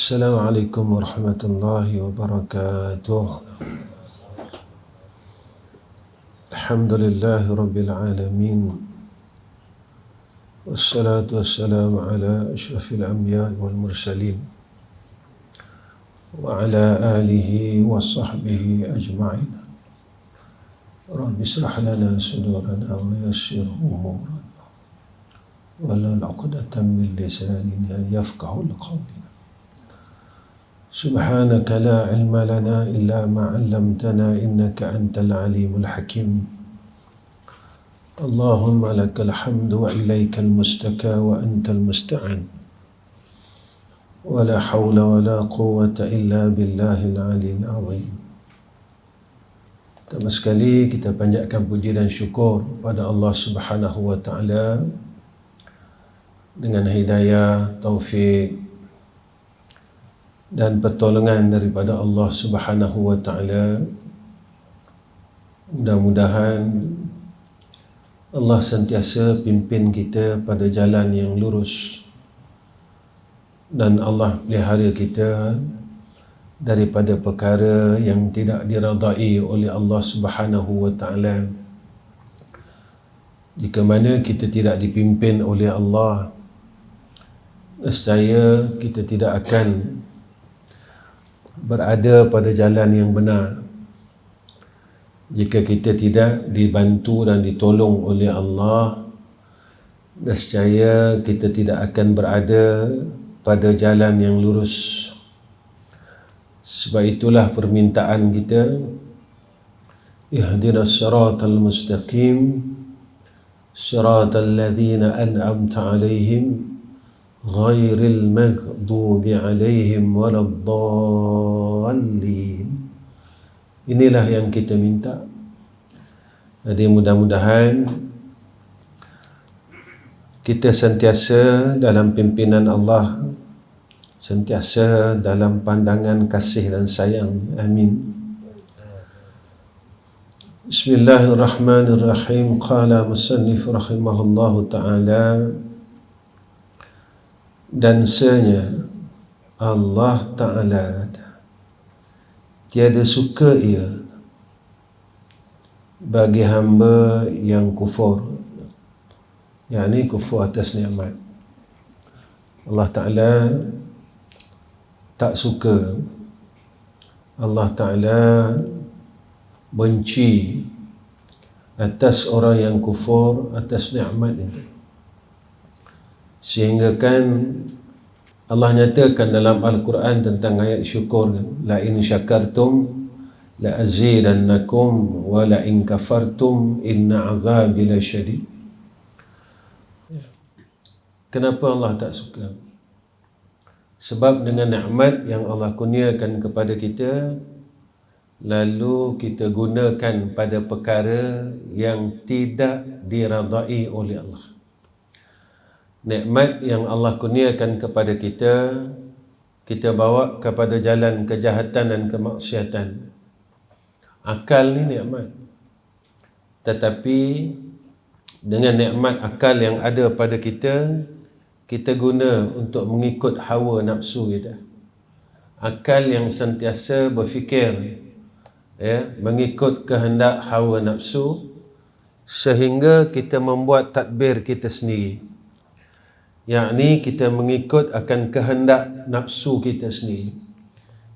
Assalamualaikum warahmatullahi wabarakatuh. Alhamdulillahi rabbil alamin. Wassalatu wassalamu ala asyrafil anbiya wal mursalin wa ala alihi wa sahbihi ajma'in. Rabbi israh lana sudurana wa yassir umurana wahlul 'uqdatam min lisanina yafqahul qawlana. Subhanaka la ilma lana illa ma 'allamtana innaka antal alimul hakim. Allahumma lakal hamdu wa ilaikal mustaka wa antal musta'an. Wa la hawla wa la quwwata illa billahil aliyil azim. Pertama sekali kita panjatkan puji dan syukur pada Allah Subhanahu wa taala dengan hidayah, taufik dan pertolongan daripada Allah Subhanahu wa taala. Mudah-mudahan Allah sentiasa pimpin kita pada jalan yang lurus dan Allah pelihara kita daripada perkara yang tidak diredai oleh Allah Subhanahu wa taala. Jika mana kita tidak dipimpin oleh Allah, nescaya kita tidak akan berada pada jalan yang benar. Jika kita tidak dibantu dan ditolong oleh Allah, nescaya kita tidak akan berada pada jalan yang lurus. Sebab itulah permintaan kita, ihdinas siratal mustaqim siratal ladzina an'amta 'alaihim ghairil maghdubi 'alaihim waladdallin. Inilah yang kita minta. Jadi mudah-mudahan kita sentiasa dalam pimpinan Allah, sentiasa dalam pandangan kasih dan sayang. Amin. Bismillahirrahmanirrahim. Qala musannif rahimahullahu ta'ala, dan senya Allah Ta'ala tiada suka ia bagi hamba yang kufur, yakni kufur atas nikmat. Allah Ta'ala tak suka, Allah Ta'ala benci atas orang yang kufur atas nikmat itu. Sehingga kan Allah nyatakan dalam Al-Quran tentang ayat syukur, la in syakartum la azidannakum wa la in kafartum inna azabi lasyadid. Kenapa Allah tak suka? Sebab dengan nikmat yang Allah kurniakan kepada kita, lalu kita gunakan pada perkara yang tidak diredai oleh Allah. Nikmat yang Allah kurniakan kepada kita, kita bawa kepada jalan kejahatan dan kemaksiatan. Akal ni nikmat. Tetapi dengan nikmat akal yang ada pada kita, kita guna untuk mengikut hawa nafsu kita. Akal yang sentiasa berfikir, mengikut kehendak hawa nafsu, sehingga kita membuat tadbir kita sendiri. Yakni kita mengikut akan kehendak nafsu kita sendiri.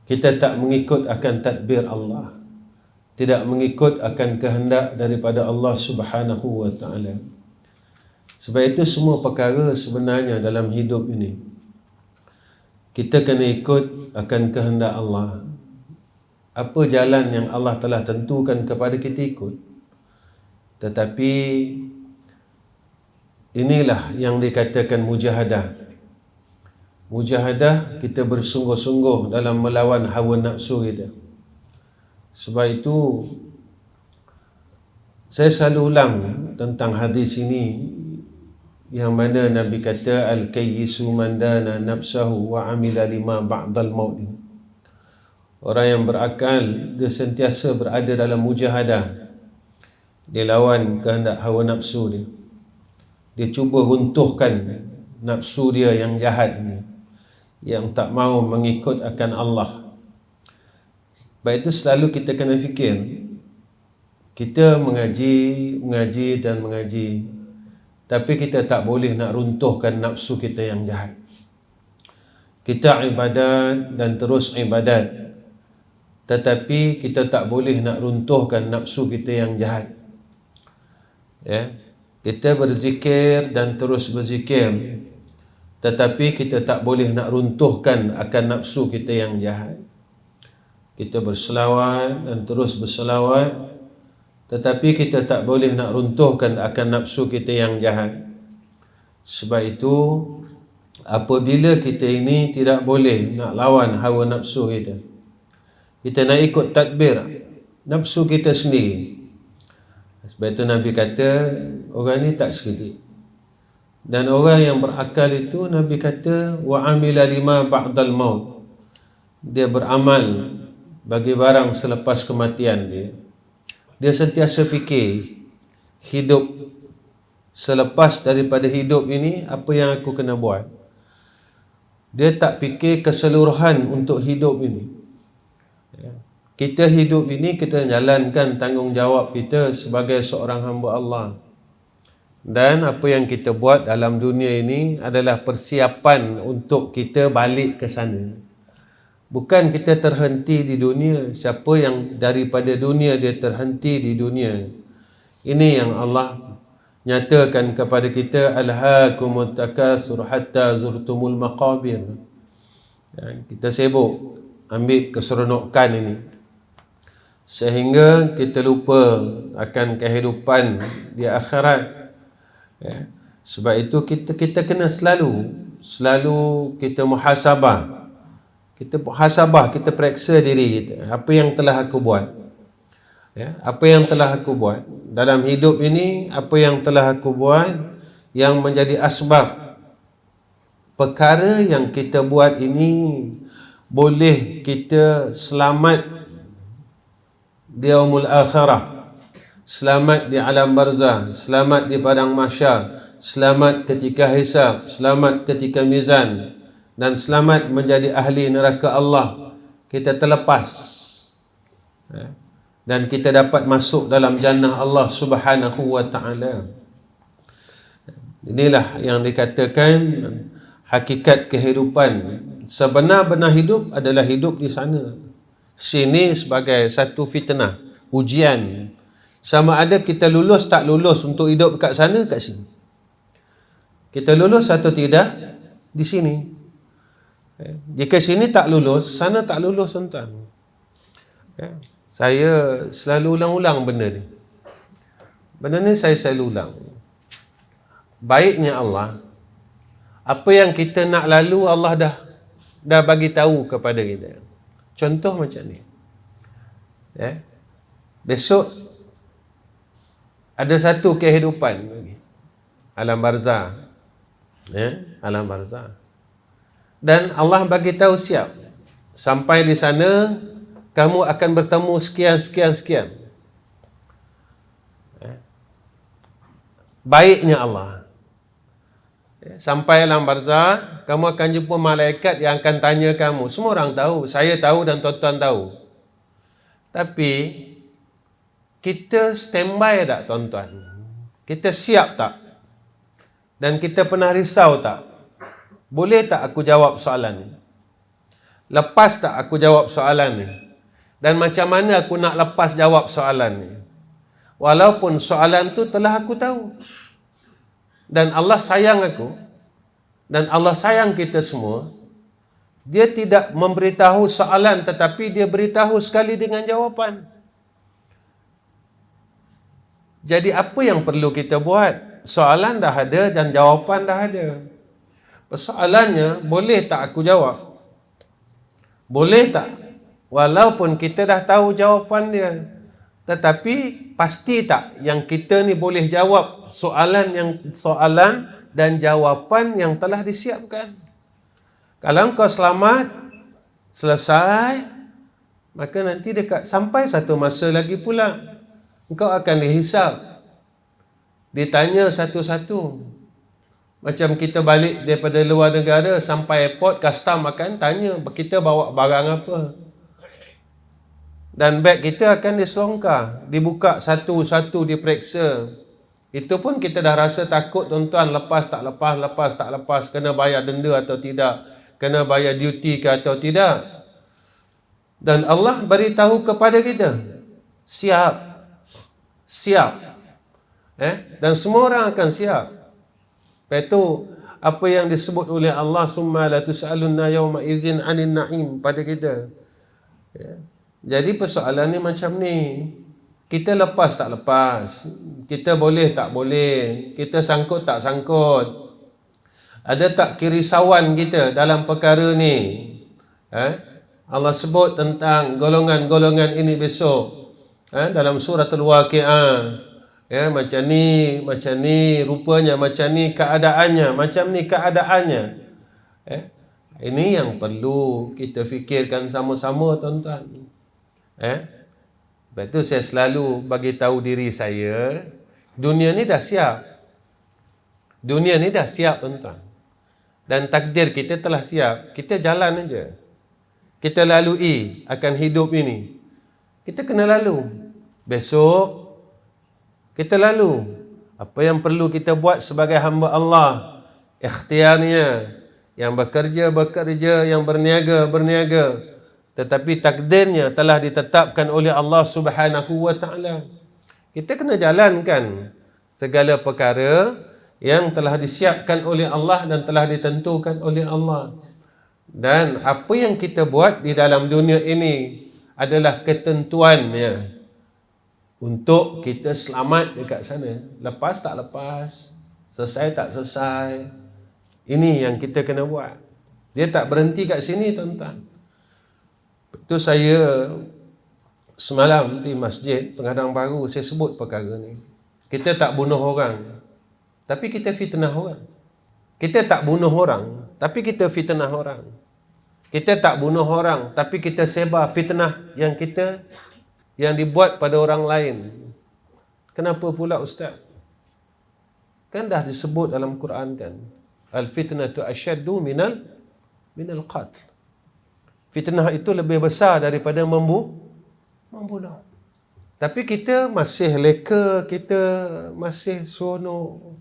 Kita tak mengikut akan tadbir Allah, tidak mengikut akan kehendak daripada Allah Subhanahu wa ta'ala. Sebab itu semua perkara sebenarnya dalam hidup ini, kita kena ikut akan kehendak Allah. Apa jalan yang Allah telah tentukan kepada kita, ikut. Tetapi inilah yang dikatakan mujahadah. Mujahadah, kita bersungguh-sungguh dalam melawan hawa nafsu kita. Sebab itu saya selalu ulang tentang hadis ini, yang mana Nabi kata, al-kayyisu man dana nafsahu wa amila lima ba'dal maut. Orang yang berakal, dia sentiasa berada dalam mujahadah. Dia lawan kehendak hawa nafsu dia. Dia cuba runtuhkan nafsu dia yang jahat ni. yang tak mau mengikut akan Allah. Baik itu selalu kita kena fikir, kita mengaji dan mengaji, tapi kita tak boleh nak runtuhkan nafsu kita yang jahat. Kita ibadat dan terus ibadat, tetapi kita tak boleh nak runtuhkan nafsu kita yang jahat. Ya, kita berzikir dan terus berzikir, tetapi kita tak boleh nak runtuhkan akan nafsu kita yang jahat. Kita berselawat dan terus berselawat, tetapi kita tak boleh nak runtuhkan akan nafsu kita yang jahat. Sebab itu, apabila kita ini tidak boleh nak lawan hawa nafsu kita, kita nak ikut tadbir nafsu kita sendiri. Sebab itu Nabi kata, orang ni tak sedikit. Dan orang yang berakal itu, Nabi kata, wa amila lima ba'dal maut. Dia beramal bagi barang selepas kematian dia. Dia sentiasa fikir, hidup selepas daripada hidup ini, apa yang aku kena buat. Dia tak fikir keseluruhan untuk hidup ini. Kita hidup ini, kita jalankan tanggungjawab kita sebagai seorang hamba Allah. Dan apa yang kita buat dalam dunia ini adalah persiapan untuk kita balik ke sana. Bukan kita terhenti di dunia. Siapa yang daripada dunia dia terhenti di dunia. Ini yang Allah nyatakan kepada kita, alhaakumut takatsur hatta zurtumul maqabir. Kita sibuk ambil keseronokan ini sehingga kita lupa akan kehidupan di akhirat. Ya. Sebab itu kita kena selalu kita muhasabah. Kita periksa diri kita. Apa yang telah aku buat? Ya, apa yang telah aku buat dalam hidup ini? Apa yang telah aku buat yang menjadi asbab perkara yang kita buat ini boleh kita selamat di yaumul akhirah, selamat di alam barzah, selamat di padang mahsyar, selamat ketika hisab, selamat ketika mizan, dan selamat menjadi ahli neraka Allah. Kita terlepas, dan kita dapat masuk dalam jannah Allah Subhanahu wa ta'ala. Inilah yang dikatakan hakikat kehidupan. Sebenar-benar hidup adalah hidup di sana. Sini sebagai satu fitnah, ujian. Sama ada kita lulus tak lulus untuk hidup kat sana, kat sini. Kita lulus atau tidak di sini. Jika sini tak lulus, sana tak lulus, tuan-tuan. Saya selalu ulang-ulang benda ni. Benda ni saya selalu ulang. Baiknya Allah, apa yang kita nak lalu, Allah dah bagi tahu kepada kita. Contoh macam ni. Besok ada satu kehidupan lagi. Alam barzah. Alam barzah. Dan Allah bagi tahu siap. Sampai di sana, kamu akan bertemu sekian. Baiknya Allah. Sampai alam barzah, kamu akan jumpa malaikat yang akan tanya kamu. Semua orang tahu, saya tahu dan tuan-tuan tahu. Tapi kita standby tak, tuan-tuan? Kita siap tak? Dan kita pernah risau tak? Boleh tak aku jawab soalan ni? Lepas tak aku jawab soalan ni? Dan macam mana aku nak lepas jawab soalan ni? Walaupun soalan tu telah aku tahu. Dan Allah sayang aku, dan Allah sayang kita semua. Dia tidak memberitahu soalan, tetapi dia beritahu sekali dengan jawapan. Jadi apa yang perlu kita buat? Soalan dah ada dan jawapan dah ada. Persoalannya, boleh tak aku jawab? Boleh tak? Walaupun kita dah tahu jawapan dia, tetapi pasti tak yang kita ni boleh jawab soalan dan jawapan yang telah disiapkan? Kalau engkau selamat, selesai, maka nanti dekat sampai satu masa lagi pula engkau akan dihisap, ditanya satu-satu. Macam kita balik daripada luar negara, sampai airport, custom akan tanya kita bawa barang apa. Dan beg kita akan diselongkar, dibuka satu-satu, diperiksa. Itu pun kita dah rasa takut, tuan-tuan, lepas tak lepas, kena bayar denda atau tidak, kena bayar duty ke atau tidak. Dan Allah beritahu kepada kita, siap. Dan semua orang akan siap. Lepas itu, apa yang disebut oleh Allah, summa la tus'alunna yawma izin 'anil na'im, pada kita. Jadi persoalan ni macam ni. Kita lepas tak lepas, kita boleh tak boleh, kita sangkut tak sangkut, ada tak kerisauan kita dalam perkara ni. Allah sebut tentang golongan-golongan ini besok dalam surah Al-Waqi'ah. Macam ni rupanya, macam ni keadaannya. Ini yang perlu kita fikirkan sama-sama, tuan-tuan. Lepas tu saya selalu bagi tahu diri saya, dunia ni dah siap. Tuan-tuan. Dan takdir kita telah siap. Kita jalan aja. Kita lalui akan hidup ini. Kita kena lalu. Besok kita lalu. Apa yang perlu kita buat sebagai hamba Allah, ikhtiarnya, yang bekerja, yang berniaga. Tetapi takdirnya telah ditetapkan oleh Allah Subhanahu wa ta'ala. Kita kena jalankan segala perkara yang telah disiapkan oleh Allah dan telah ditentukan oleh Allah. Dan apa yang kita buat di dalam dunia ini adalah ketentuannya untuk kita selamat dekat sana. Lepas tak lepas, selesai tak selesai, ini yang kita kena buat. Dia tak berhenti kat sini, tuan-tuan. Itu saya semalam di masjid Pengadang Baru, saya sebut perkara ni. Kita tak bunuh orang, tapi kita fitnah orang. Kita tak bunuh orang, tapi kita fitnah orang. Kita tak bunuh orang, tapi kita sebar fitnah yang dibuat pada orang lain. Kenapa pula, Ustaz? Kan dah disebut dalam Quran kan, al-fitnatu asyaddu minal qatl. Fitnah itu lebih besar daripada membunuh. Tapi kita masih leka, kita masih seronok.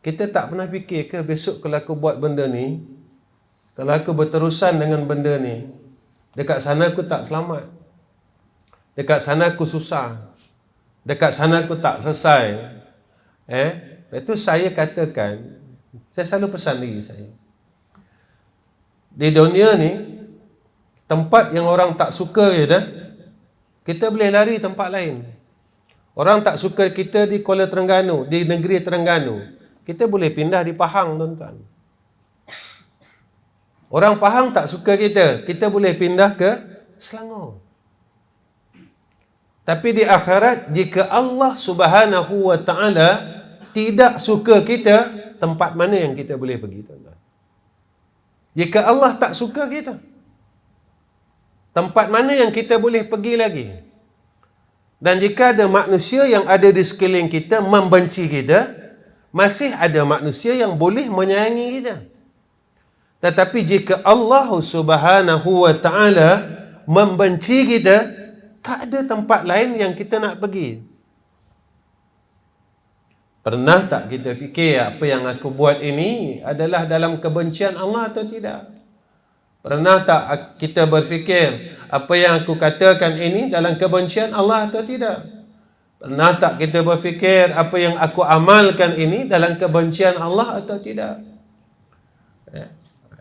Kita tak pernah fikir ke besok kalau aku buat benda ni, kalau aku berterusan dengan benda ni, dekat sana aku tak selamat, dekat sana aku susah, dekat sana aku tak selesai. Itu saya katakan, saya selalu pesan diri saya, di dunia ni, tempat yang orang tak suka kita boleh lari tempat lain. Orang tak suka kita di Kuala Terengganu, di negeri Terengganu, kita boleh pindah di Pahang, tuan-tuan. Orang Pahang tak suka kita boleh pindah ke Selangor. Tapi di akhirat, jika Allah Subhanahu wa ta'ala tidak suka kita, tempat mana yang kita boleh pergi, tuan-tuan? Jika Allah tak suka kita, tempat mana yang kita boleh pergi lagi? Dan jika ada manusia yang ada di sekeliling kita membenci kita, masih ada manusia yang boleh menyayangi kita. Tetapi jika Allah Subhanahu wa ta'ala membenci kita, tak ada tempat lain yang kita nak pergi. Pernah tak kita fikir apa yang aku buat ini adalah dalam kebencian Allah atau tidak? Pernah tak kita berfikir apa yang aku katakan ini dalam kebencian Allah atau tidak? Pernah tak kita berfikir apa yang aku amalkan ini dalam kebencian Allah atau tidak?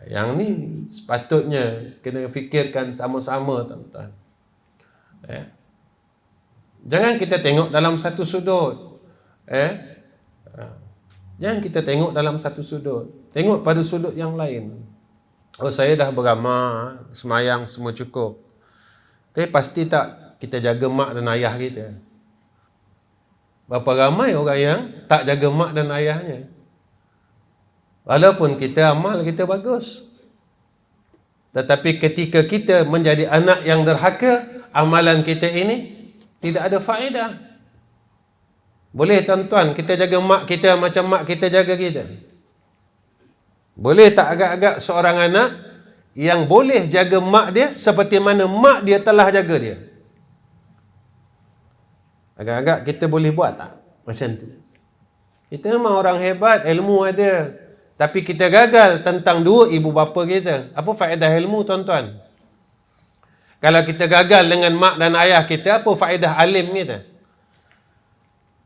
Yang ni sepatutnya kena fikirkan sama-sama, tuan-tuan. Jangan kita tengok dalam satu sudut. Jangan kita tengok dalam satu sudut. Tengok pada sudut yang lain. Oh, saya dah beramal, semayang semua cukup. Tapi pasti tak kita jaga mak dan ayah kita? Berapa ramai orang yang tak jaga mak dan ayahnya? Walaupun kita amal kita bagus, tetapi ketika kita menjadi anak yang derhaka, amalan kita ini tidak ada faedah. Boleh tuan-tuan kita jaga mak kita macam mak kita jaga kita? Boleh tak agak-agak seorang anak yang boleh jaga mak dia seperti mana mak dia telah jaga dia? Agak-agak kita boleh buat tak macam tu? Kita memang orang hebat, ilmu ada, tapi kita gagal tentang dua ibu bapa kita. Apa faedah ilmu tuan-tuan? Kalau kita gagal dengan mak dan ayah kita, apa faedah alim kita?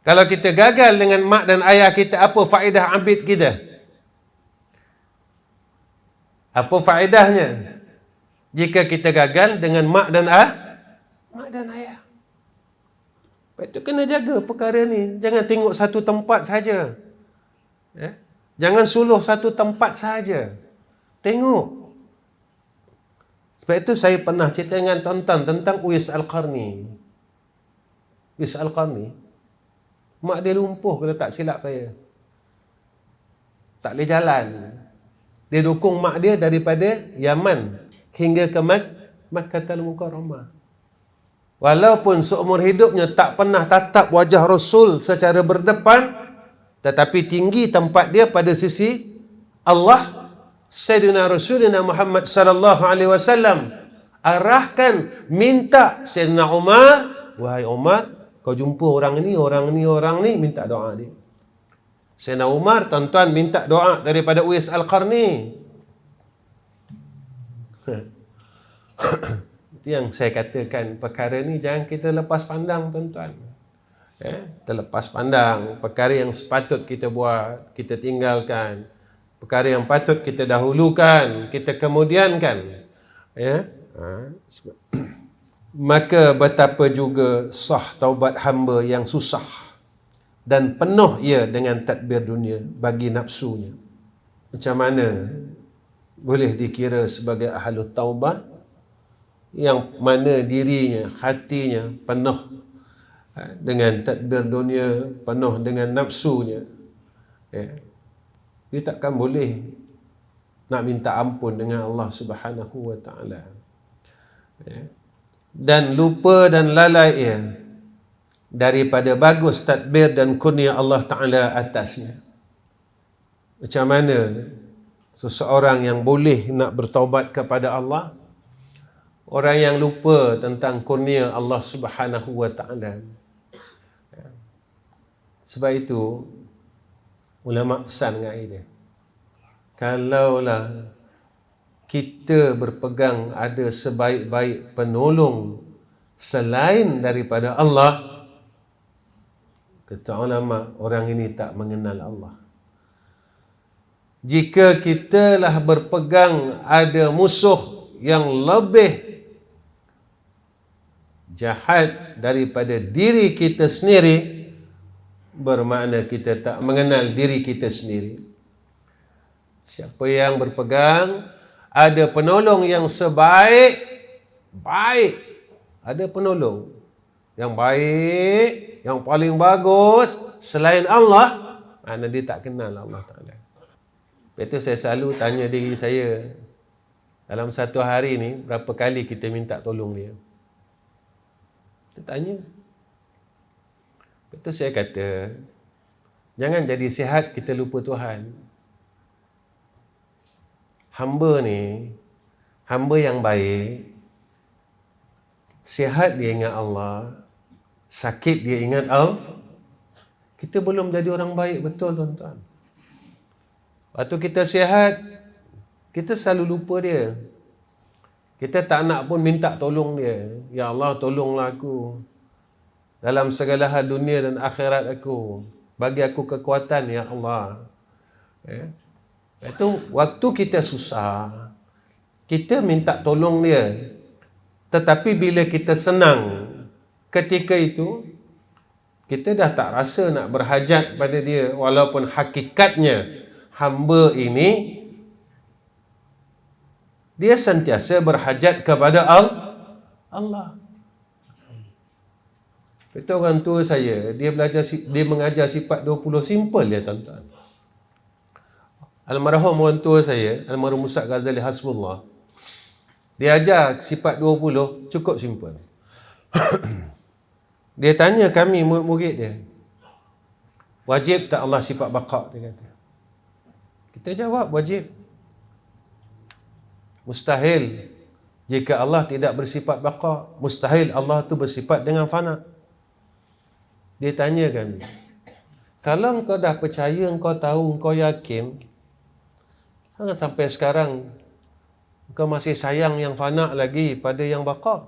Kalau kita gagal dengan mak dan ayah kita, apa faedah abid kita? Apa faedahnya jika kita gagal dengan mak dan ayah? Lepas tu kena jaga perkara ni. Jangan tengok satu tempat saja. Jangan suluh satu tempat saja. Tengok. Sebab itu saya pernah cerita dengan tuan-tuan tentang Uwais Al-Qarni. Uwais Al-Qarni, mak dia lumpuh kalau tak silap saya. Tak boleh jalan. Dia dukung mak dia daripada Yaman hingga ke Makkahul Mukarramah. Walaupun seumur hidupnya tak pernah tatap wajah Rasul secara berdepan, tetapi tinggi tempat dia pada sisi Allah. Sayyidina Rasulina Muhammad sallallahu alaihi wasallam arahkan, minta Sayyidina Umar, wahai Umar, kau jumpa orang ni, minta doa dia. Sayyidina Umar, tuan-tuan, minta doa daripada Uwais Al-Qarni. Itu yang saya katakan, perkara ni jangan kita lepas pandang, tuan-tuan. Terlepas pandang. Perkara yang sepatut kita buat, kita tinggalkan. Perkara yang patut kita dahulukan, kita kemudiankan. Maka betapa juga sah taubat hamba yang susah dan penuh ia dengan tadbir dunia bagi nafsunya. Macam mana boleh dikira sebagai ahlu taubat yang mana dirinya, hatinya penuh dengan tadbir dunia, penuh dengan nafsunya? Dia takkan boleh nak minta ampun dengan Allah Subhanahu wa ta'ala. Dan lupa dan lalai ia daripada bagus tadbir dan kurnia Allah Ta'ala atasnya. Macam mana seseorang yang boleh nak bertaubat kepada Allah, orang yang lupa tentang kurnia Allah Subhanahu wa ta'ala. Sebab itu ulama pesan dengan dia, kalaulah kita berpegang ada sebaik-baik penolong selain daripada Allah, kata ulama, orang ini tak mengenal Allah. Jika kita lah berpegang ada musuh yang lebih jahat daripada diri kita sendiri, bermakna kita tak mengenal diri kita sendiri. Siapa yang berpegang ada penolong yang sebaik-baik, ada penolong yang baik, yang paling bagus selain Allah, mana dia tak kenal Allah Ta'ala. Itu saya selalu tanya diri saya, dalam satu hari ni berapa kali kita minta tolong dia? Kita tanya. Itu saya kata, jangan jadi sihat kita lupa Tuhan. Hamba ni, hamba yang baik, sihat dia ingat Allah, sakit dia ingat Allah. Kita belum jadi orang baik betul, tuan-tuan. Waktu kita sihat, kita selalu lupa dia. Kita tak nak pun minta tolong dia. Ya Allah, tolonglah aku dalam segala hal dunia dan akhirat aku. Bagi aku kekuatan, ya Allah. Itu waktu kita susah, kita minta tolong dia. Tetapi bila kita senang, ketika itu kita dah tak rasa nak berhajat pada dia. Walaupun hakikatnya hamba ini dia sentiasa berhajat kepada Allah. Itu orang tua saya, dia mengajar sifat 20 simple dia, tuan-tuan. Almarhum orang tua saya, almarhum Ustaz Ghazali Hasbullah, dia ajar sifat 20 cukup simple. Dia tanya kami murid-murid dia, Wajib tak Allah sifat baqa? Dia kata. Kita jawab wajib. Mustahil jika Allah tidak bersifat baqa. Mustahil Allah tu bersifat dengan fana. Dia tanya kami, kalau engkau dah percaya, engkau tahu, engkau yakin, jangan sampai sekarang engkau masih sayang yang fana lagi pada yang baqa.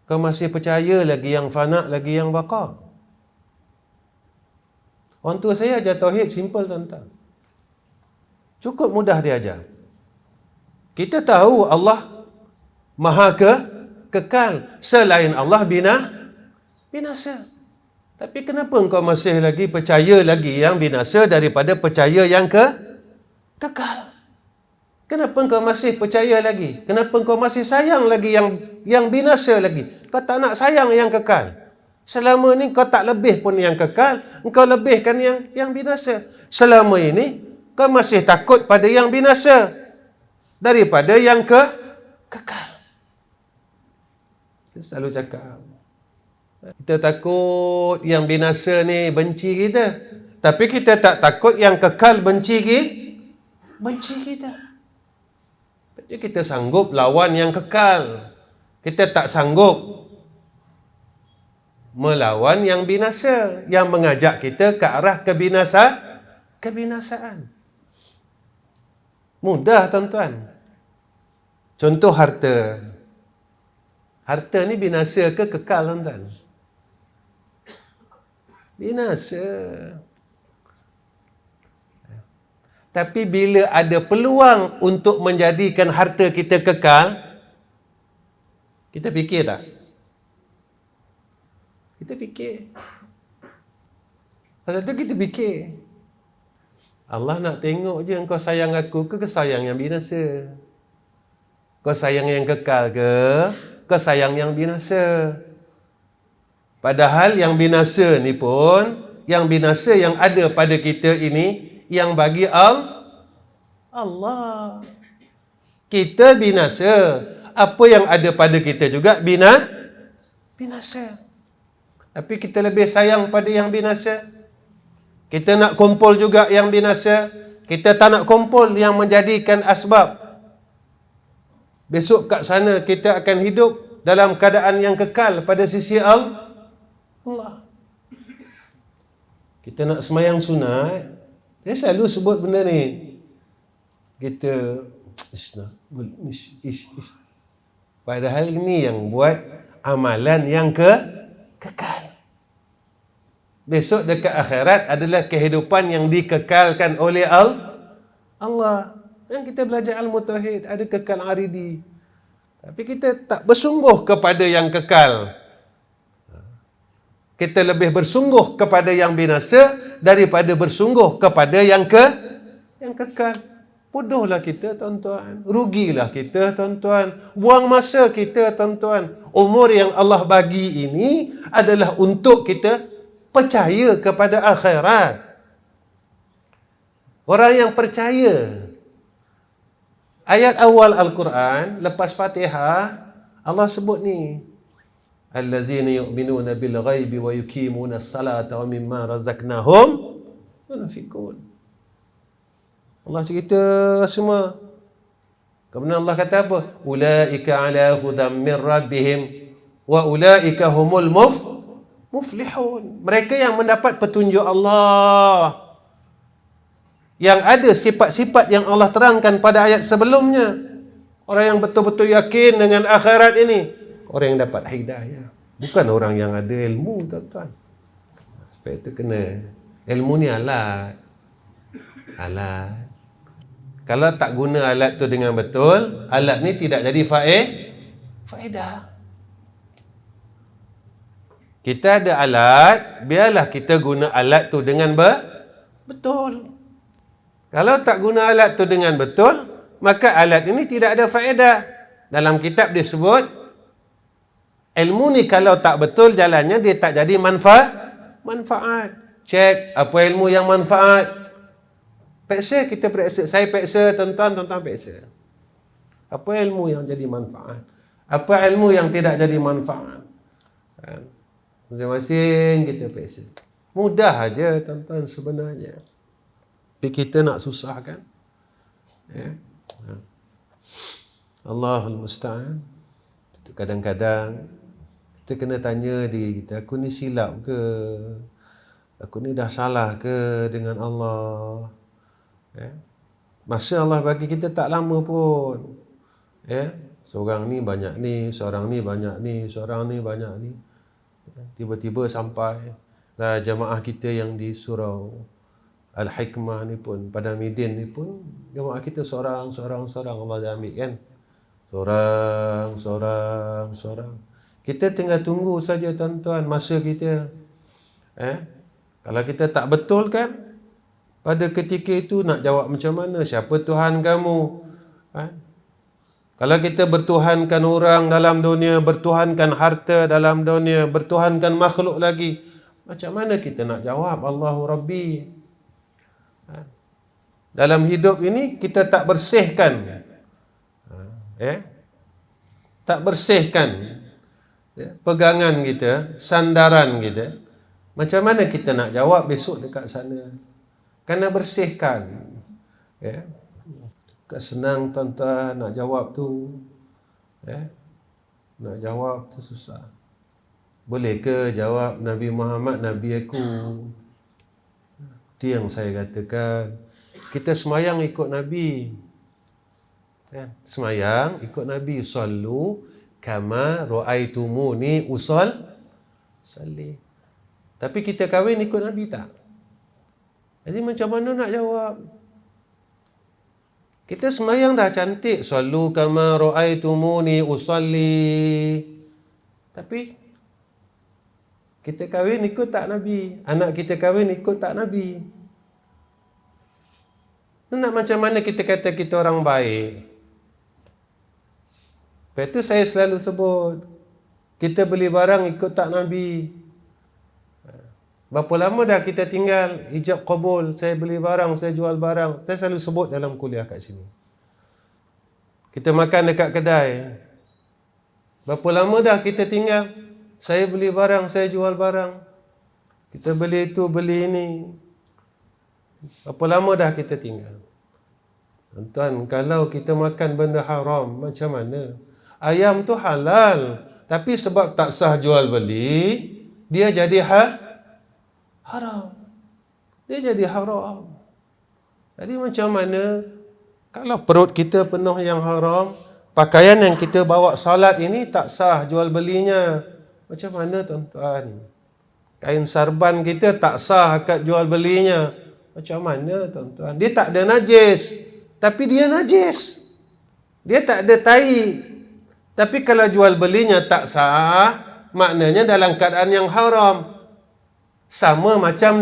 Kau masih percaya lagi yang fana lagi yang baqa. Orang tua saya ajar tauhid simple, tuan-tuan. Cukup mudah dia ajar. Kita tahu Allah Maha kekal. Selain Allah binasa. Tapi kenapa engkau masih lagi percaya lagi yang binasa daripada percaya yang kekal? Kenapa engkau masih percaya lagi? Kenapa engkau masih sayang lagi yang binasa lagi? Kau tak nak sayang yang kekal. Selama ni kau tak lebih pun yang kekal, engkau lebihkan yang binasa. Selama ini kau masih takut pada yang binasa daripada yang kekal. Kita selalu cakap, kita takut yang binasa ni benci kita, tapi kita tak takut yang kekal benci kita. Jadi kita sanggup lawan yang kekal, kita tak sanggup melawan yang binasa, yang mengajak kita ke arah kebinasaan. Mudah, tuan-tuan. Contoh harta. Harta ni binasa ke kekal, tuan-tuan? Binasa. Tapi bila ada peluang untuk menjadikan harta kita kekal, kita fikir tak? Kita fikir. Pasal tu kita fikir. Allah nak tengok je engkau sayang aku ke sayang yang binasa. Kau sayang yang kekal ke kau sayang yang binasa. Padahal yang binasa ni pun, yang binasa yang ada pada kita ini, yang bagi Allah. Kita binasa. Apa yang ada pada kita juga binasa. Tapi kita lebih sayang pada yang binasa. Kita nak kumpul juga yang binasa. Kita tak nak kumpul yang menjadikan asbab. Besok kat sana kita akan hidup dalam keadaan yang kekal pada sisi Allah. Kita nak semayang sunat, saya selalu sebut benda ni. Kita padahal ini yang buat amalan yang kekal. Besok dekat akhirat adalah kehidupan yang dikekalkan oleh Allah. Dan kita belajar ilmu tauhid, ada kekal aridi. Tapi kita tak bersungguh kepada yang kekal. Kita lebih bersungguh kepada yang binasa daripada bersungguh kepada yang kekal. Bodohlah kita, tuan-tuan. Rugilah kita, tuan-tuan. Buang masa kita, tuan-tuan. Umur yang Allah bagi ini adalah untuk kita percaya kepada akhirat. Orang yang percaya. Ayat awal Al-Quran, lepas Fatihah, Allah sebut ni. Allazina yu'minuna bil ghaibi wa yuqimuna as-salata wa mimma razaqnahum yunfiqun. Allah cerita semua. Kemudian Allah kata apa? Ulaika ala hudam min rabbihim wa ulaika humul muflihun. Mereka yang mendapat petunjuk Allah, yang ada sifat-sifat yang Allah terangkan pada ayat sebelumnya. Orang yang betul-betul yakin dengan akhirat ini, orang yang dapat hidayah, bukan orang yang ada ilmu, tuan-tuan. Sebab itu kena, ilmu ni alat. Kalau tak guna alat tu dengan betul, alat ni tidak jadi faedah. Kita ada alat, biarlah kita guna alat tu dengan betul. Kalau tak guna alat tu dengan betul, maka alat ini tidak ada faedah. Dalam kitab disebut, ilmu ni kalau tak betul jalannya, dia tak jadi manfaat. Cek apa ilmu yang manfaat. Kita periksa. Saya periksa, tuan-tuan periksa. Apa ilmu yang jadi manfaat? Apa ilmu yang tidak jadi manfaat? Masing-masing kita periksa. Mudah aja tuan-tuan sebenarnya. Tapi kita nak susahkan. Ya. Allahul Musta'an. Kadang-kadang kita kena tanya diri kita, aku ni silap ke? Aku ni dah salah ke dengan Allah? Ya. Masa Allah bagi kita tak lama pun. Ya. Seorang ni banyak ni, seorang ni banyak ni, seorang ni banyak ni. Tiba-tiba sampai lah jamaah kita yang di surau Al-Hikmah ni pun, Padang Midin ni pun, jamaah kita seorang Allah dah ambil kan. Seorang. Kita tinggal tunggu saja tuan-tuan masa kita. Kalau kita tak betul kan, pada ketika itu nak jawab macam mana? Siapa Tuhan kamu? Kalau kita bertuhankan orang dalam dunia, bertuhankan harta dalam dunia, bertuhankan makhluk lagi, macam mana kita nak jawab Allahu Rabbi? Dalam hidup ini kita tak bersihkan. Tak bersihkan pegangan kita, sandaran kita. Macam mana kita nak jawab besok dekat sana? Kena bersihkan. Senang tuan-tuan nak jawab tu. Nak jawab tu susah. Boleh ke jawab Nabi Muhammad Nabi aku? Itu yang saya katakan. Kita semayang ikut Nabi. Semayang ikut Nabi. Sallu kama ra'aitumuni usalli. Tapi kita kahwin ikut Nabi tak? Jadi macam mana nak jawab? Kita semayang dah cantik. Sallu kama ra'aitumuni usalli. Tapi kita kahwin ikut tak Nabi? Anak kita kahwin ikut tak Nabi? Nak macam mana kita kata kita orang baik? Lepas itu saya selalu sebut, kita beli barang ikut tak Nabi. Berapa lama dah kita tinggal ijab qabul, saya beli barang, saya jual barang. Saya selalu sebut dalam kuliah kat sini. Kita makan dekat kedai. Berapa lama dah kita tinggal, saya beli barang, saya jual barang. Kita beli itu, beli ini. Berapa lama dah kita tinggal? Tuan, kalau kita makan benda haram, macam mana? Ayam tu halal, tapi sebab tak sah jual beli, dia jadi haram. Dia jadi haram. Jadi macam mana kalau perut kita penuh yang haram, pakaian yang kita bawa salat ini tak sah jual belinya. Macam mana tuan-tuan? Kain sarban kita tak sah akad jual belinya. Macam mana tuan-tuan? Dia tak ada najis, tapi dia najis. Dia tak ada tai, tapi kalau jual belinya tak sah, maknanya dalam keadaan yang haram. Sama macam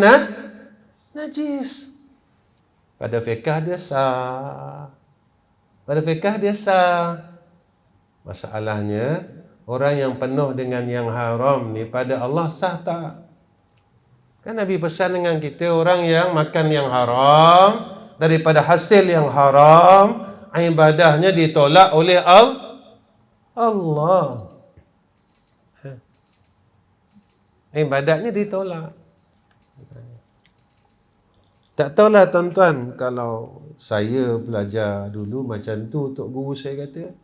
najis. Pada fiqh dia sah. Masalahnya, orang yang penuh dengan yang haram ni pada Allah sah tak? Kan Nabi pesan dengan kita, orang yang makan yang haram daripada hasil yang haram, ibadahnya ditolak oleh Allah. Ibadatnya ditolak. Tak tahulah tuan-tuan, kalau saya belajar dulu macam tu, Tok Guru saya kata,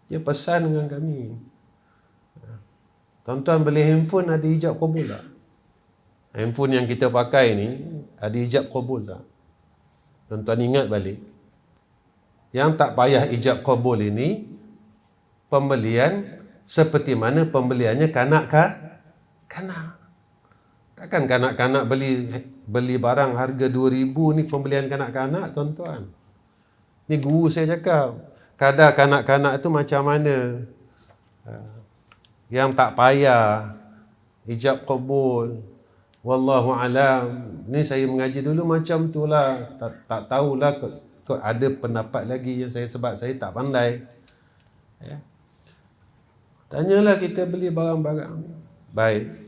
dia pesan dengan kami, tuan-tuan beli handphone ada ijab qabul tak? Handphone yang kita pakai ni ada ijab qabul tak? Tuan-tuan ingat balik. Yang tak payah ijab qabul ini, pembelian seperti mana pembeliannya kanak-kanak. Takkan kanak-kanak beli barang harga 2,000 ni pembelian kanak-kanak, tuan-tuan. Ni guru saya cakap, kadar kanak-kanak tu macam mana? Yang tak payah ijab qabul. Wallahu alam. Ni saya mengaji dulu macam tu lah. Tak tahulah kok ada pendapat lagi yang sebab saya tak pandai. Tanyalah kita beli barang-barang ni. Baik.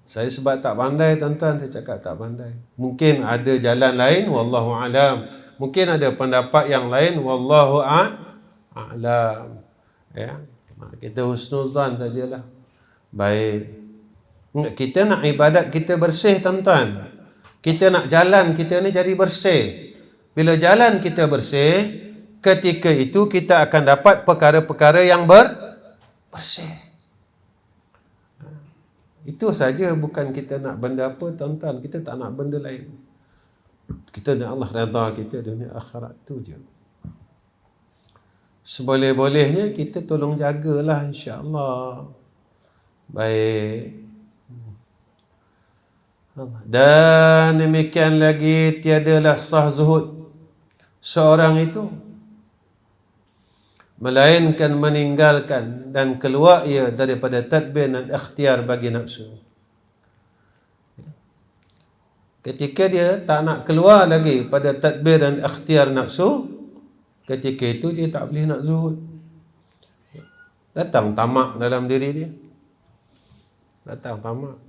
Saya sebab tak pandai, tuan-tuan, saya cakap tak pandai. Mungkin ada jalan lain, wallahu alam. Mungkin ada pendapat yang lain, wallahu a'lam. Kita husnuzan sajalah. Baik. Kita nak ibadat kita bersih, tuan-tuan. Kita nak jalan kita ni jadi bersih. Bila jalan kita bersih, ketika itu kita akan dapat perkara-perkara yang bersih. Itu saja, bukan kita nak benda apa, tuan-tuan. Kita tak nak benda lain. Kita nak Allah redha kita dunia akhirat tu je. Seboleh-bolehnya kita tolong jagalah, insya-Allah. Baik. Dan demikian lagi, tiadalah sah zuhud seorang itu melainkan meninggalkan dan keluar ia daripada tadbir dan ikhtiar bagi nafsu. Ketika dia tak nak keluar lagi pada tadbir dan ikhtiar nafsu, ketika itu dia tak boleh nak zuhud. Datang tamak dalam diri dia. Datang tamak.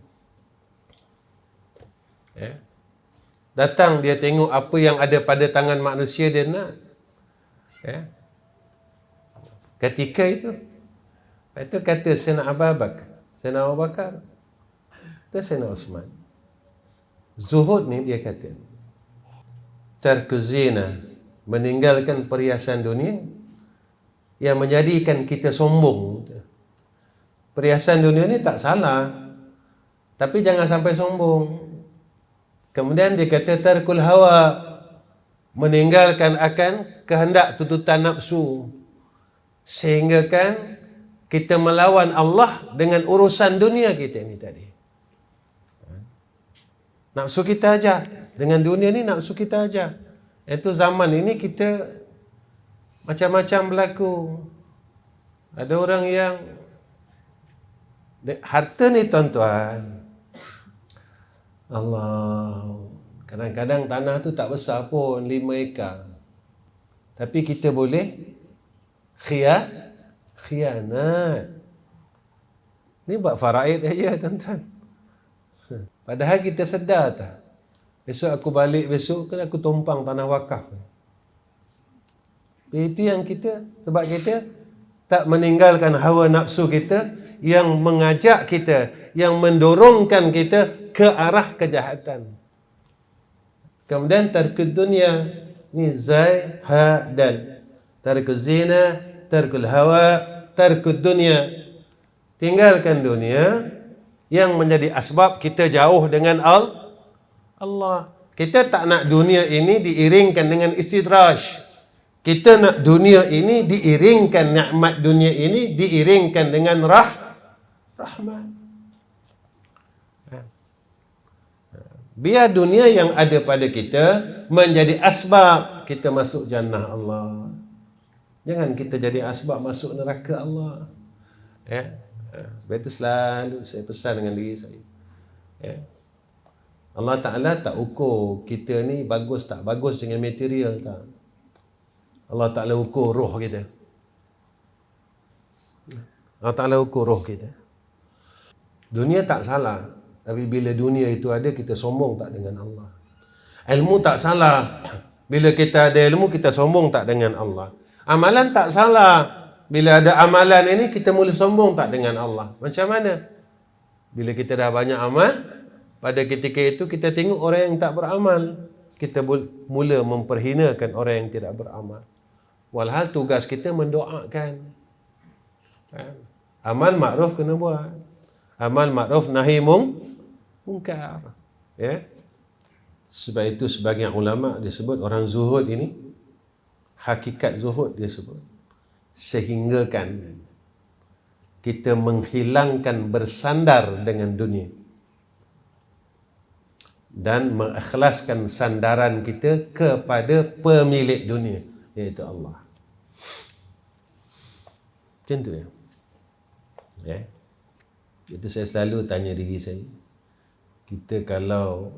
Datang dia tengok apa yang ada pada tangan manusia dia nak. Ketika itu kata Sayyidina Abu Bakar, Sayyidina Abu Bakar ke Sayyidina Uthman, zuhud ni dia kata tarkuz zina, meninggalkan perhiasan dunia yang menjadikan kita sombong. Perhiasan dunia ni tak salah, tapi jangan sampai sombong. Kemudian dia kata tarkul hawa, meninggalkan akan kehendak tuntutan nafsu, sehingga kan kita melawan Allah dengan urusan dunia kita ni tadi. Nafsu kita aja, dengan dunia ni nafsu kita aja. Itu zaman ini kita macam-macam berlaku. Ada orang yang harta ni, tuan-tuan, Allah, kadang-kadang tanah tu tak besar pun, 5 ekar. Tapi kita boleh khianat. Ni buat faraid aja, tuan-tuan. Padahal kita sedar tak? Besok aku balik, besok kan aku tumpang tanah wakaf. Itu yang kita, sebab kita tak meninggalkan hawa nafsu kita yang mengajak kita, yang mendorongkan kita ke arah kejahatan. Kemudian tarkud dunia ni zahadan, tarkuz zina, tarkul hawa, tarkud dunia, tinggalkan dunia yang menjadi asbab kita jauh dengan Allah. Kita tak nak dunia ini diiringkan dengan istidraj. Kita nak dunia ini diiringkan, nikmat dunia ini diiringkan dengan rahmat. Biar dunia yang ada pada kita menjadi asbab kita masuk jannah Allah. Jangan kita jadi asbab masuk neraka Allah. Sebab itu selalu saya pesan dengan diri saya. Allah Ta'ala tak ukur kita ni bagus tak bagus dengan material tak. Allah Ta'ala ukur roh kita. Allah Ta'ala ukur roh kita. Dunia tak salah, tapi bila dunia itu ada, kita sombong tak dengan Allah. Ilmu tak salah, bila kita ada ilmu, kita sombong tak dengan Allah. Amalan tak salah, bila ada amalan ini, kita mula sombong tak dengan Allah. Macam mana? Bila kita dah banyak amal, pada ketika itu kita tengok orang yang tak beramal, kita mula memperhinakan orang yang tidak beramal. Walhal tugas kita mendoakan. Amal makruf kena buat. Amal makruf nahi mungkar. Sebab itu sebagian ulama disebut orang zuhud ini, hakikat zuhud dia sebut, sehinggakan kita menghilangkan bersandar dengan dunia dan mengikhlaskan sandaran kita kepada pemilik dunia, iaitu Allah. Macam tu ya. Itu saya selalu tanya diri saya. Kita kalau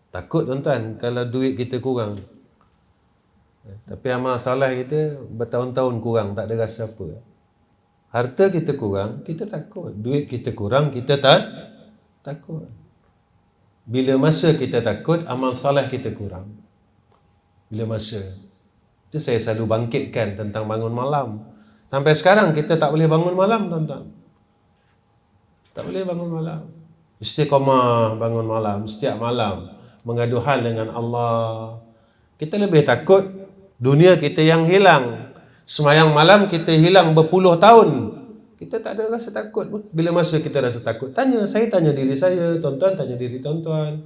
takut, tuan-tuan, kalau duit kita kurang, tapi amal saleh kita bertahun-tahun kurang, tak ada rasa apa. Harta kita kurang, kita takut. Duit kita kurang, kita takut. Bila masa kita takut, amal saleh kita kurang. Bila masa. Itu saya selalu bangkitkan tentang bangun malam. Sampai sekarang kita tak boleh bangun malam, tuan-tuan. Tak boleh bangun malam. Istiqamah bangun malam, setiap malam mengadu hal dengan Allah. Kita lebih takut dunia kita yang hilang. Semayang malam kita hilang berpuluh tahun. Kita tak ada rasa takut. Bila masa kita rasa takut? Saya tanya diri saya, tuan-tuan tanya diri tuan-tuan.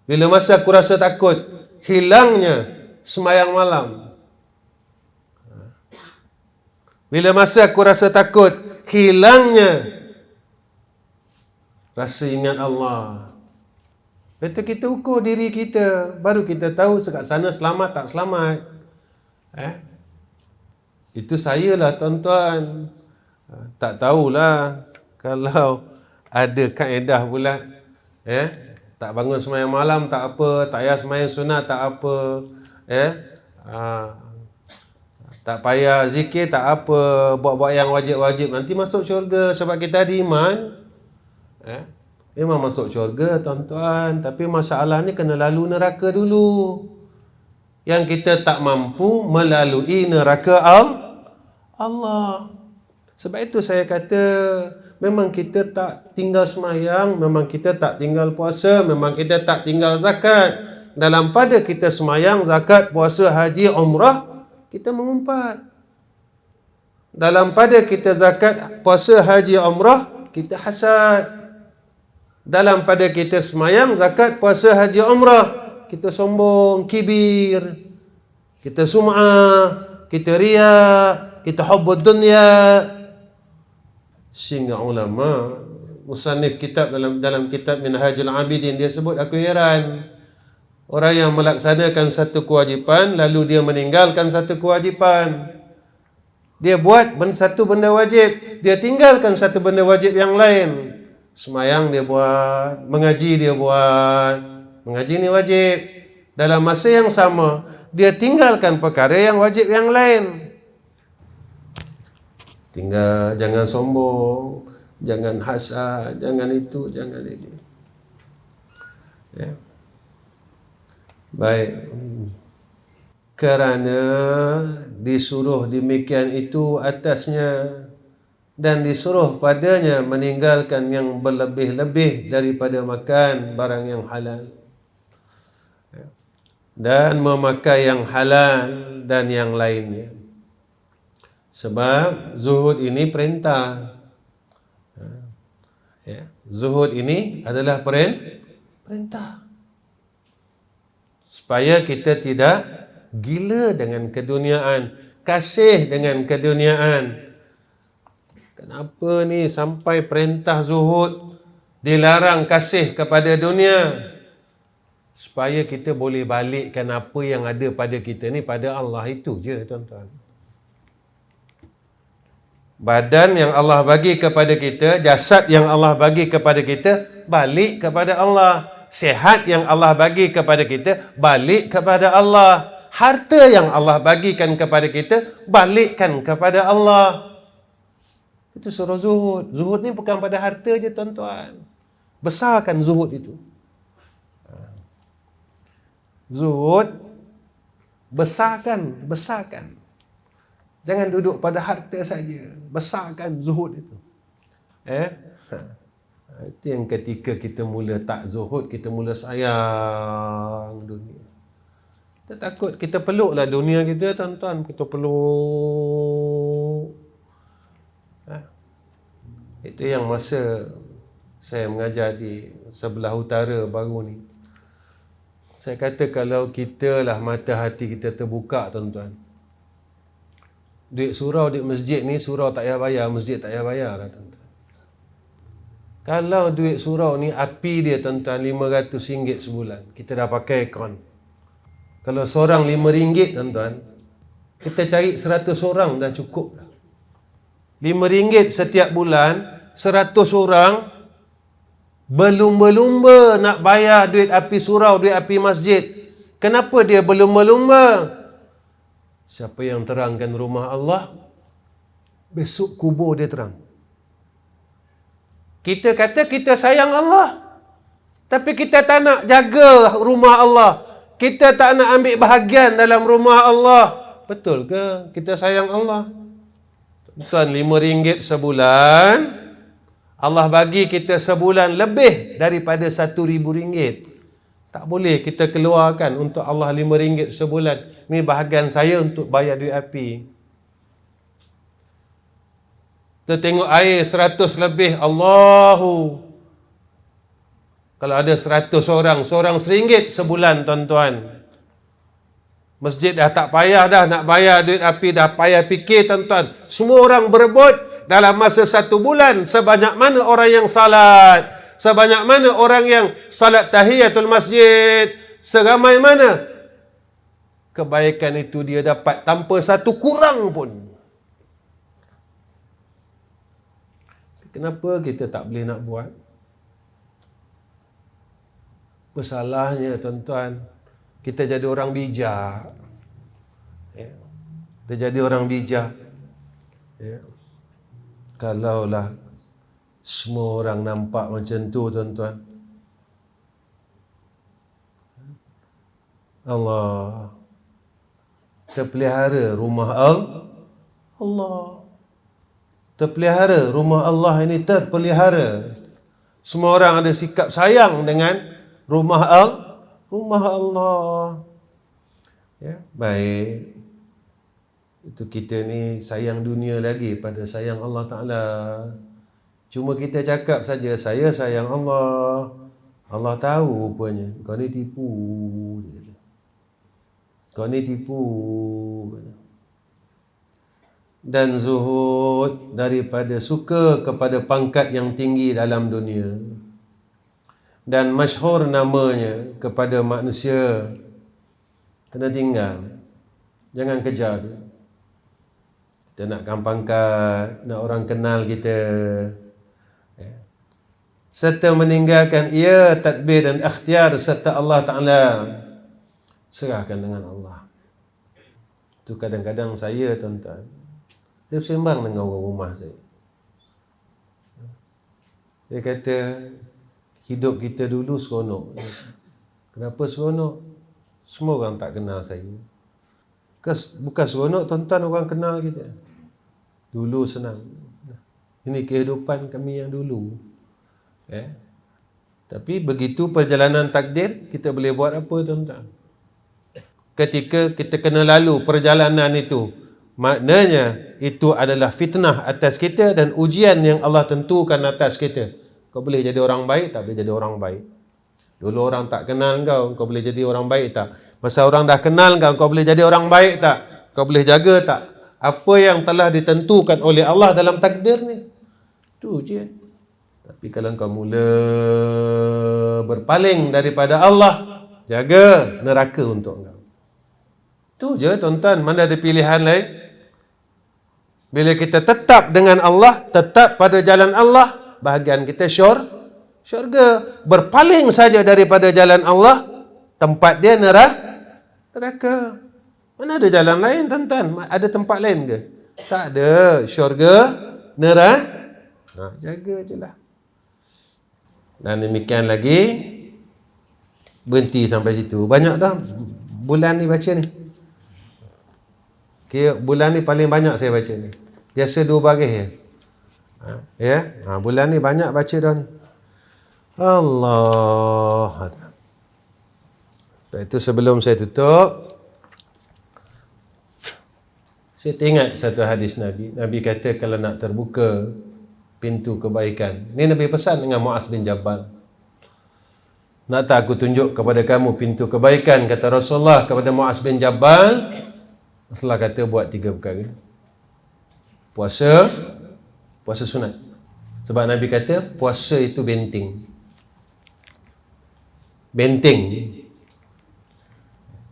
Bila masa aku rasa takut hilangnya semayang malam? Bila masa aku rasa takut hilangnya rasa ingat Allah? Kata kita ukur diri kita, baru kita tahu sekat sana selamat tak selamat. Itu saya lah tuan-tuan. Tak tahulah kalau ada kaedah pula. Tak bangun semayang malam tak apa, tak payah semayang sunat tak apa. Tak payah zikir tak apa, buat-buat yang wajib-wajib nanti masuk syurga sebab kita ada iman. Memang masuk syurga tuan-tuan, tapi masalahnya kena lalu neraka dulu. Yang kita tak mampu melalui neraka Allah. Sebab itu saya kata, memang kita tak tinggal semayang, memang kita tak tinggal puasa, memang kita tak tinggal zakat. Dalam pada kita semayang, zakat, puasa, haji, umrah, kita mengumpat. Dalam pada kita zakat, puasa, haji, umrah, kita hasad. Dalam pada kita semayang, zakat, puasa, haji, umrah, kita sombong, kibir, kita sum'ah, kita riya, kita hubbud dunya. Sehingga ulama musannif kitab dalam kitab Minhajul Abidin, dia sebut, aku heran orang yang melaksanakan satu kewajipan lalu dia meninggalkan satu kewajipan. Dia buat satu benda wajib, dia tinggalkan satu benda wajib yang lain. Semayang dia buat, mengaji dia buat, mengaji ni wajib. Dalam masa yang sama dia tinggalkan perkara yang wajib yang lain. Tinggal, jangan sombong, jangan hasad, jangan itu, jangan ini. Baik. Kerana disuruh demikian itu atasnya, dan disuruh padanya meninggalkan yang berlebih-lebih daripada makan barang yang halal, dan memakai yang halal dan yang lainnya. Sebab zuhud ini perintah. Zuhud ini adalah perintah. Supaya kita tidak gila dengan keduniaan, kasih dengan keduniaan. Kenapa ni sampai perintah zuhud, dilarang kasih kepada dunia? Supaya kita boleh balikkan apa yang ada pada kita ni pada Allah. Itu je tuan-tuan. Badan yang Allah bagi kepada kita, jasad yang Allah bagi kepada kita, balik kepada Allah. Sihat yang Allah bagi kepada kita, balik kepada Allah. Harta yang Allah bagikan kepada kita, balikkan kepada Allah. Itu suruh zuhud. Zuhud ni bukan pada harta je tuan-tuan. Besarkan zuhud itu. Zuhud, besarkan. Jangan duduk pada harta saja. Besarkan zuhud itu. Itu yang ketika kita mula tak zuhud, kita mula sayang dunia. Kita takut, kita peluklah dunia kita tuan-tuan. Kita peluk. Itu yang masa saya mengajar di sebelah utara baru ni. Saya kata kalau kita lah mata hati kita terbuka tuan-tuan. Duit surau, duit masjid ni, surau tak payah bayar, masjid tak payah bayar lah tuan-tuan. Kalau duit surau ni, api dia tuan-tuan RM500 sebulan, kita dah pakai akaun. Kalau seorang RM5 tuan-tuan, kita cari 100 orang dah cukup dah. RM5 setiap bulan, 100 orang, berlumba-lumba nak bayar duit api surau, duit api masjid. Kenapa dia berlumba-lumba? Siapa yang terangkan rumah Allah, besok kubur dia terang. Kita kata kita sayang Allah, tapi kita tak nak jaga rumah Allah. Kita tak nak ambil bahagian dalam rumah Allah. Betul ke kita sayang Allah? Tuan, RM5 sebulan, Allah bagi kita sebulan lebih daripada RM1,000. Tak boleh kita keluarkan untuk Allah RM5 sebulan. Ni bahagian saya untuk bayar duit api. Kita tengok air 100 lebih. Allahu. Kalau ada 100 orang, seorang RM1 sebulan, tuan-tuan. Masjid dah tak payah dah nak bayar duit api, dah payah fikir, tuan-tuan. Semua orang berebut dalam masa 1 bulan. Sebanyak mana orang yang salat, sebanyak mana orang yang salat tahiyatul masjid, seramai mana kebaikan itu dia dapat tanpa satu kurang pun. Kenapa kita tak boleh nak buat? Masalahnya, tuan-tuan, kita jadi orang bijak. Ya. Kita jadi orang bijak. Ya. Kalaulah semua orang nampak macam tu, tuan-tuan, Allah terpelihara rumah Allah. Terpelihara rumah Allah ini, terpelihara. Semua orang ada sikap sayang dengan rumah Allah. Ya, baik. Itu kita ni sayang dunia lagi pada sayang Allah Ta'ala. Cuma kita cakap saja, saya sayang Allah. Allah tahu rupanya, kau ni tipu. Kau ni tipu. Dan zuhud daripada suka kepada pangkat yang tinggi dalam dunia. Dan masyhur namanya kepada manusia. Kena tinggal. Jangan kejar tu. Kita nakkan pangkat, nak orang kenal kita. Serta meninggalkan ia tadbir dan ikhtiar serta Allah Ta'ala. Serahkan dengan Allah. Itu kadang-kadang saya, tuan-tuan, saya sembang dengan orang rumah saya. Dia kata, hidup kita dulu seronok. Kenapa seronok? Semua orang tak kenal saya. Bukan seronok, tuan-tuan, orang kenal kita. Dulu senang. Ini kehidupan kami yang dulu. Tapi begitu perjalanan takdir, kita boleh buat apa, tuan-tuan? Ketika kita kena lalu perjalanan itu, maknanya itu adalah fitnah atas kita dan ujian yang Allah tentukan atas kita. Kau boleh jadi orang baik, tak boleh jadi orang baik. Dulu orang tak kenal kau boleh jadi orang baik tak? Masa orang dah kenal kau boleh jadi orang baik tak? Kau boleh jaga tak? Apa yang telah ditentukan oleh Allah dalam takdir ni? Itu ujian. Tapi kalau kau mula berpaling daripada Allah, jaga neraka untuk kau. Itu je, tuan-tuan. Mana ada pilihan lain? Bila kita tetap dengan Allah, tetap pada jalan Allah, bahagian kita syurga. Berpaling saja daripada jalan Allah, tempat dia neraka. Mana ada jalan lain, tuan-tuan? Ada tempat lain ke? Tak ada. Syurga, neraka. Jaga je lah. Dan demikian lagi, berhenti sampai situ. Banyak dah bulan ni baca ni. Bulan ni paling banyak saya baca ni. Biasa 2 baris ya. Bulan ni banyak baca dah ni. Allah. Lepas itu sebelum saya tutup, saya teringat satu hadis Nabi. Nabi kata kalau nak terbuka pintu kebaikan. Ini Nabi pesan dengan Muaz bin Jabal. Nak tak aku tunjuk kepada kamu pintu kebaikan, kata Rasulullah kepada Muaz bin Jabal. Rasulullah kata buat 3 perkara. Puasa sunat. Sebab Nabi kata puasa itu benteng.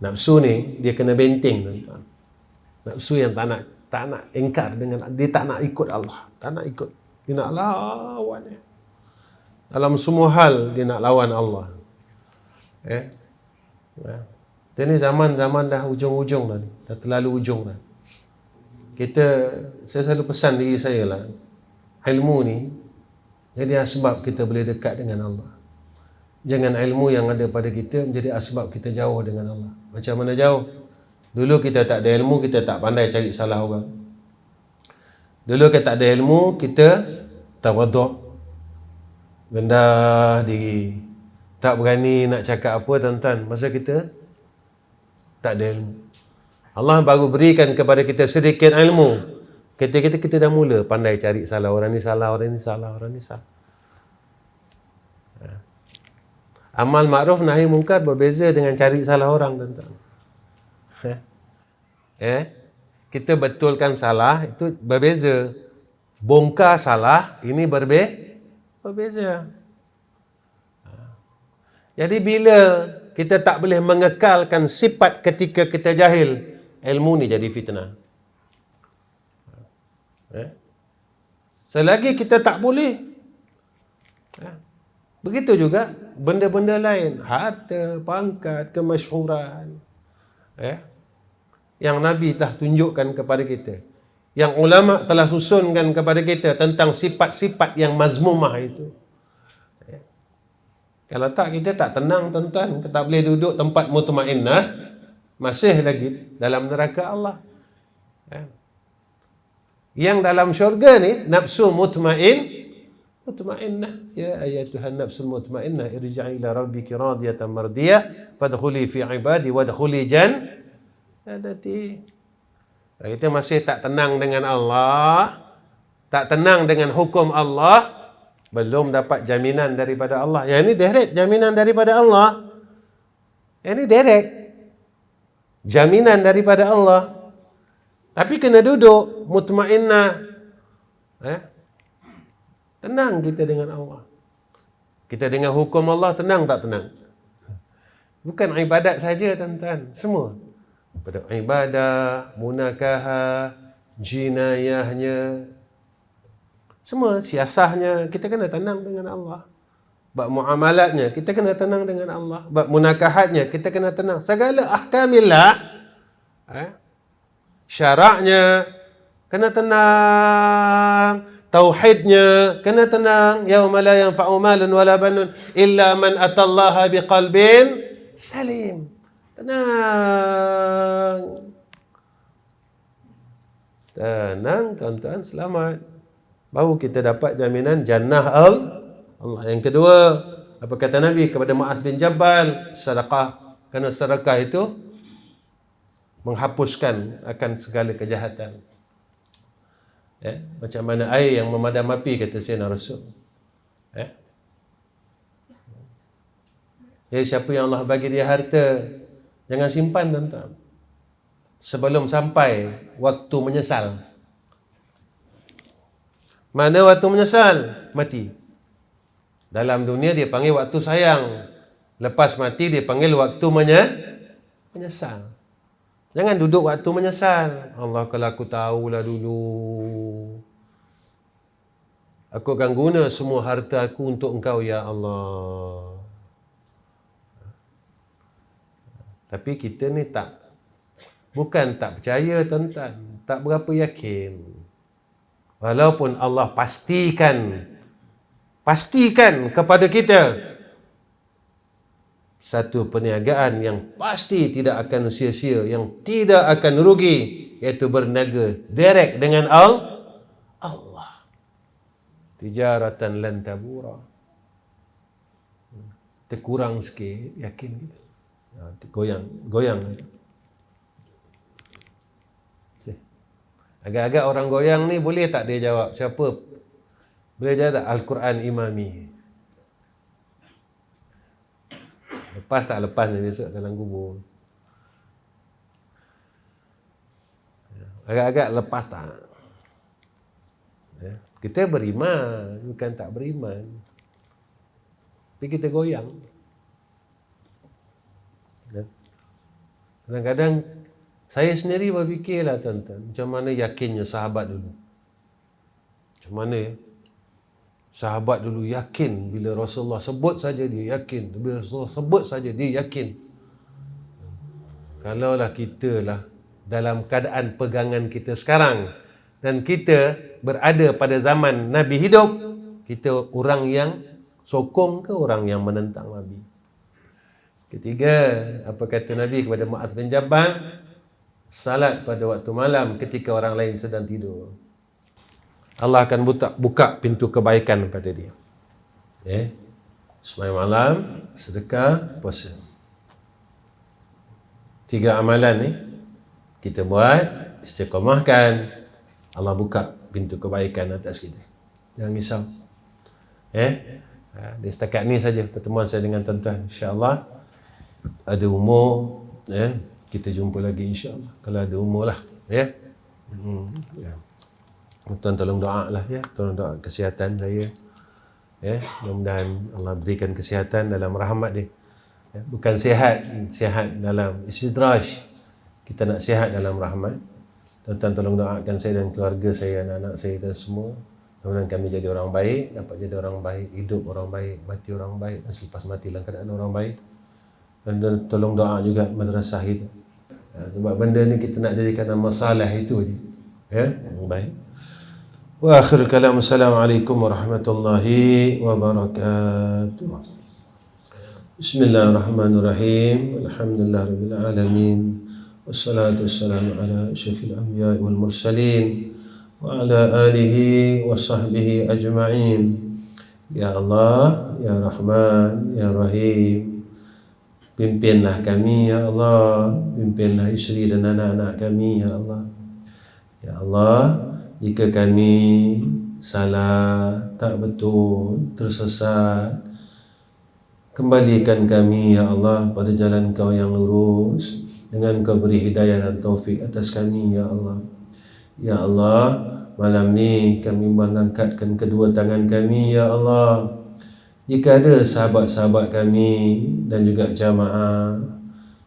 Nafsu ni dia kena benteng, tuan-tuan. Nafsu yang tak nak ingkar dengan, dia tak nak ikut Allah, tak nak ikut. Dia nak lawan dia. Dalam semua hal dia nak lawan Allah. Kita ni zaman dah ujung-ujung dah ni. Dah terlalu ujung dah. Saya selalu pesan diri saya lah, ilmu ni jadi asbab kita boleh dekat dengan Allah. Jangan ilmu yang ada pada kita menjadi asbab kita jauh dengan Allah. Macam mana jauh? Dulu kita tak ada ilmu, kita tak pandai cari salah orang. Dulu kita tak ada ilmu, kita tawaduk. rendah diri, tak berani nak cakap apa tuan-tuan, masa kita tak ada ilmu. Allah baru berikan kepada kita sedikit ilmu, kita dah mula pandai cari salah, orang ni salah, orang ni salah, orang ni salah. Amal makruf nahi mungkar berbeza dengan cari salah orang, tuan-tuan. Kita betulkan salah itu berbeza. Bongkar salah ini berbeza. Jadi bila kita tak boleh mengekalkan sifat ketika kita jahil, ilmu ni jadi fitnah. Selagi kita tak boleh, begitu juga benda-benda lain, harta, pangkat, kemasyhuran, yang Nabi telah tunjukkan kepada kita, yang ulama telah susunkan kepada kita tentang sifat-sifat yang mazmumah itu. Kalau tak, kita tak tenang, tuan-tuan. Kita tak boleh duduk tempat mutmainnah, masih lagi dalam neraka Allah. Yang dalam syurga ni nafsu mutmainnah, ya ayatuhan nafsul mutmainnah irji'i ila rabbiki radiyatan mardiyah fadkhuli fi ibadi wadkhuli jannati. Kita masih tak tenang dengan Allah, tak tenang dengan hukum Allah, belum dapat jaminan daripada Allah. Yang ini direct jaminan daripada Allah. Yang ini direct jaminan daripada Allah. Tapi kena duduk mutmainnah, tenang kita dengan Allah. Kita dengan hukum Allah tenang tak tenang? Bukan ibadat saja, tuan-tuan, semua. Pada ibadah, munakahah, jinayahnya, semua siasahnya, kita kena tenang dengan Allah. Bab muamalatnya, kita kena tenang dengan Allah. Bab munakahatnya, kita kena tenang. Segala ahkamillah, syaraknya, kena tenang. Tauhidnya, kena tenang. Yauma la yanfa'u malun wala banun illa man atallaha biqalbin salim. Tenang. Tenang, tuan-tuan, selamat. Baru kita dapat jaminan jannah Allah. Yang kedua, apa kata Nabi kepada Mu'az bin Jabal? Sedekah. Kerana sedekah itu menghapuskan akan segala kejahatan. Macam mana air yang memadam api, kata Sayyidina Rasul. Siapa yang Allah bagi dia harta, jangan simpan, tuan-tuan, sebelum sampai waktu menyesal. Mana waktu menyesal? Mati. Dalam dunia dia panggil waktu sayang, lepas mati dia panggil waktu menyesal. Jangan duduk waktu menyesal. Allah, kalau aku tahulah dulu, aku akan guna semua harta aku untuk Engkau, ya Allah. Tapi kita ni bukan tak percaya, tuan-tuan, tak berapa yakin. Walaupun Allah pastikan kepada kita satu perniagaan yang pasti tidak akan sia-sia, yang tidak akan rugi, iaitu berniaga direct dengan Allah. Tijaratan lan tabura. Terkurang sikit, yakin kita. Goyang. Agak-agak orang goyang ni boleh tak dia jawab? Siapa? Boleh jawab tak? Al-Quran Imami. Lepas tak lepas ni besok dalam kubur? Agak-agak lepas tak? Kita beriman, bukan tak beriman. Tapi kita goyang. Kadang-kadang saya sendiri berfikirlah, tuan-tuan, macam mana yakinnya sahabat dulu. Macam mana sahabat dulu yakin bila Rasulullah sebut saja dia yakin. Bila Rasulullah sebut saja dia yakin. Kalaulah kita lah dalam keadaan pegangan kita sekarang dan kita berada pada zaman Nabi hidup, kita orang yang sokong ke orang yang menentang Nabi? Ketiga, apa kata Nabi kepada Mu'az bin Jabal? Salat pada waktu malam ketika orang lain sedang tidur. Allah akan buka pintu kebaikan pada dia. Sembahyang malam, sedekah, puasa. 3 amalan ni kita buat, istiqamahkan, Allah buka pintu kebaikan atas kita. Jangan risau. Di setakat ni saja pertemuan saya dengan tuan-tuan. InsyaAllah ada umur, kita jumpa lagi insyaAllah. Kalau ada umur lah. Tuan tolong doa lah, tolong doa kesihatan saya. Mudah-mudahan Allah berikan kesihatan dalam rahmat dia. Bukan sihat dalam istidraj. Kita nak sihat dalam rahmat. Tuan-tuan tolong doakan saya dan keluarga saya, anak-anak saya dan semua. Mudah-mudahan kami jadi orang baik, dapat jadi orang baik, hidup orang baik, mati orang baik, dan selepas mati dalam keadaan orang baik. Dan tolong doa juga madrasah itu. Sebab benda ni kita nak jadikan masalah itu je. Baik. Wa akhir kalam, assalamualaikum warahmatullahi wabarakatuh. Bismillahirrahmanirrahim. Alhamdulillahirabbil alamin. Wassalatu wassalamu ala asyrafil anbiya'i wal mursalin wa ala alihi wa sahbihi ajma'in. Ya Allah, Ya Rahman, Ya Rahim, pimpinlah kami ya Allah, pimpinlah isteri dan anak-anak kami ya Allah. Ya Allah, jika kami salah, tak betul, tersesat, kembalikan kami ya Allah pada jalan Kau yang lurus, dengan Kau beri hidayah dan taufik atas kami ya Allah. Ya Allah, malam ni kami mengangkatkan kedua tangan kami ya Allah. Jika ada sahabat-sahabat kami dan juga jamaah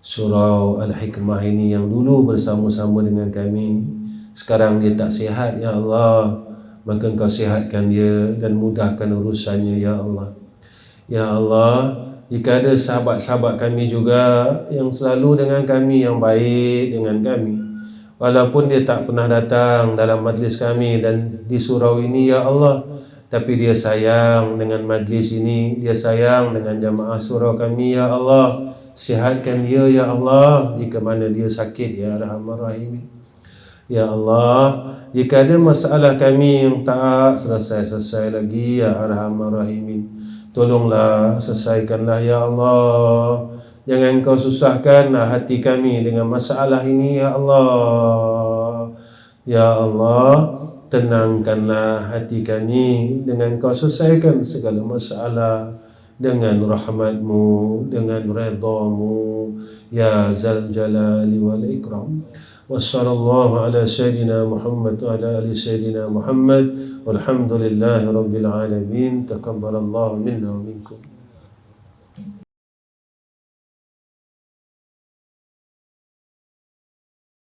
surau Al-Hikmah ini yang dulu bersama-sama dengan kami, sekarang dia tak sihat ya Allah, maka Engkau sihatkan dia dan mudahkan urusannya ya Allah. Ya Allah, jika ada sahabat-sahabat kami juga yang selalu dengan kami, yang baik dengan kami, walaupun dia tak pernah datang dalam majlis kami dan di surau ini ya Allah, tapi dia sayang dengan majlis ini, dia sayang dengan jamaah surau kami ya Allah. Sihatkan dia ya Allah jika mana dia sakit ya Arhamar Rahimin. Ya Allah, jika ada masalah kami yang tak selesai-selesai lagi ya Arhamar Rahimin, tolonglah selesaikanlah ya Allah. Jangan Kau susahkanlah hati kami dengan masalah ini ya Allah. Ya Allah, tenangkanlah hati kami dengan Kau selesaikan segala masalah dengan rahmat-Mu, dengan redha-Mu ya Zal Jalali wal Ikram. Wassallallahu ala sayyidina Muhammad wa ala ali sayyidina Muhammad walhamdulillahi rabbil alamin. Taqabbalallahu minna wa minkum.